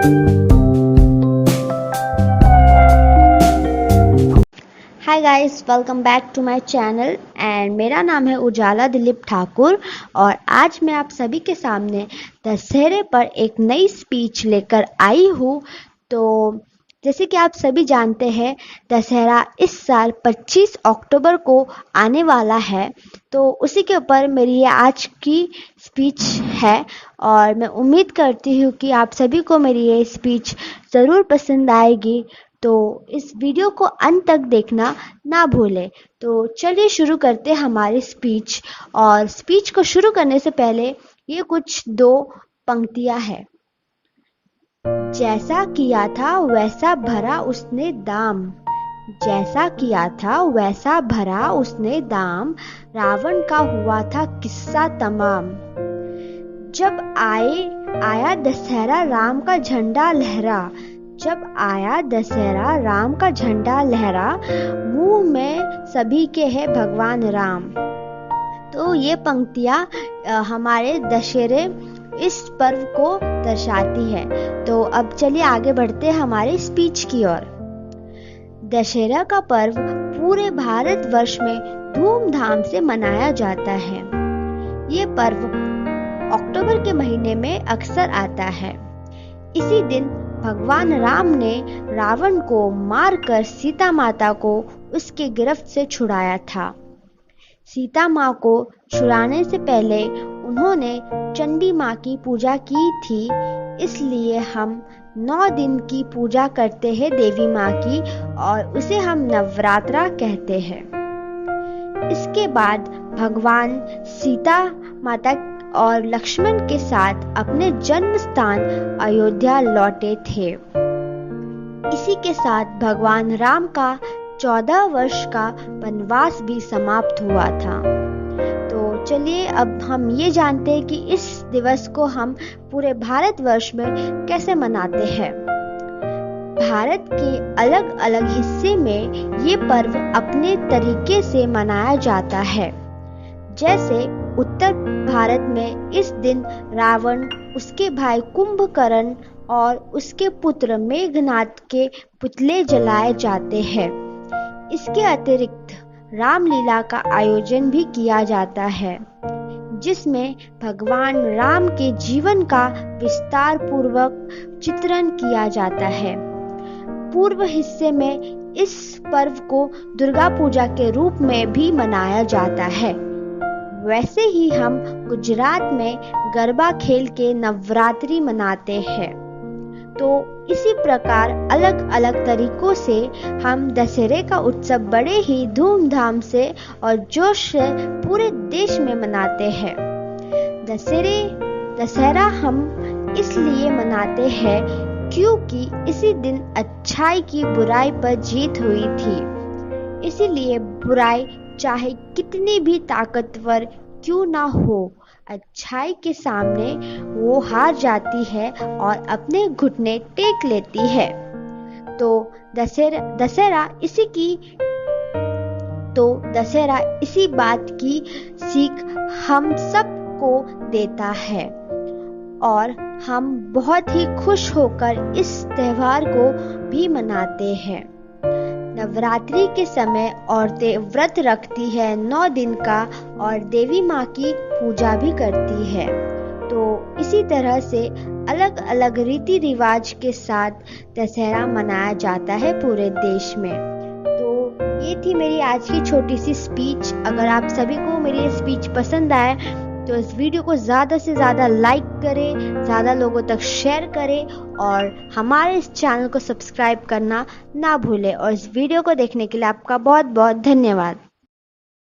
Hi guys, welcome back to my channel and मेरा नाम है उजाला दिलीप ठाकुर। और आज मैं आप सभी के सामने दशहरे पर एक नई स्पीच लेकर आई हूँ। तो जैसे कि आप सभी जानते हैं, दशहरा इस साल 25 अक्टूबर को आने वाला है। तो उसी के ऊपर मेरी ये आज की स्पीच है और मैं उम्मीद करती हूँ कि आप सभी को मेरी ये स्पीच ज़रूर पसंद आएगी। तो इस वीडियो को अंत तक देखना ना भूलें। तो चलिए शुरू करते हैं हमारी स्पीच। और स्पीच को शुरू करने से पहले ये कुछ दो पंक्तियां हैं। जैसा किया था वैसा भरा उसने दाम, जैसा किया था वैसा भरा उसने दाम, रावण का हुआ था किस्सा तमाम। जब आया दशहरा राम का झंडा लहरा, जब आया दशहरा राम का झंडा लहरा, मुंह में सभी के है भगवान राम। तो ये पंक्तियां हमारे दशहरे इस पर्व को दर्शाती है। तो अब चलिए आगे बढ़ते हैं हमारे स्पीच की ओर। दशहरा का पर्व पूरे भारतवर्ष में धूमधाम से मनाया जाता है। ये पर्व अक्टूबर के महीने में अक्सर आता है। इसी दिन भगवान राम ने रावण को मारकर सीता माता को उसके गिरफ्त से छुड़ाया था। सीता माँ को छुड़ाने से पहले उन्होंने चंडी माँ की पूजा की थी, इसलिए हम 9 दिन की पूजा करते हैं देवी माँ की, और उसे हम नवरात्रा कहते हैं। इसके बाद भगवान सीता माता और लक्ष्मण के साथ अपने जन्म स्थान अयोध्या लौटे थे। इसी के साथ भगवान राम का 14 वर्ष का वनवास भी समाप्त हुआ था। तो चलिए अब हम ये जानते हैं कि इस दिवस को हम पूरे भारतवर्ष में कैसे मनाते हैं। भारत के अलग अलग हिस्से में ये पर्व अपने तरीके से मनाया जाता है। जैसे उत्तर भारत में इस दिन रावण, उसके भाई कुंभकर्ण और उसके पुत्र मेघनाद के पुतले जलाए जाते हैं। इसके अतिरिक्त रामलीला का आयोजन भी किया जाता है, जिसमें भगवान राम के जीवन का विस्तार पूर्वक चित्रण किया जाता है। पूर्व हिस्से में इस पर्व को दुर्गा पूजा के रूप में भी मनाया जाता है। वैसे ही हम गुजरात में गरबा खेल के नवरात्रि मनाते हैं। तो इसी प्रकार अलग अलग तरीकों से हम दशहरे का उत्सव बड़े ही धूमधाम से और जोश से पूरे देश में मनाते हैं। दशहरा हम इसलिए मनाते हैं क्योंकि इसी दिन अच्छाई की बुराई पर जीत हुई थी। इसीलिए बुराई चाहे कितनी भी ताकतवर क्यों ना हो, अच्छाई के सामने वो हार जाती है और अपने घुटने टेक लेती है। तो दशहरा इसी बात की सीख हम सबको देता है और हम बहुत ही खुश होकर इस त्योहार को भी मनाते हैं। नवरात्रि के समय औरतें व्रत रखती है 9 दिन का और देवी माँ की पूजा भी करती है। तो इसी तरह से अलग अलग रीति रिवाज के साथ दशहरा मनाया जाता है पूरे देश में। तो ये थी मेरी आज की छोटी सी स्पीच। अगर आप सभी को मेरी ये स्पीच पसंद आए तो इस वीडियो को ज़्यादा से ज़्यादा लाइक करें, ज़्यादा लोगों तक शेयर करें और हमारे इस चैनल को सब्सक्राइब करना ना भूलें। और इस वीडियो को देखने के लिए आपका बहुत बहुत धन्यवाद।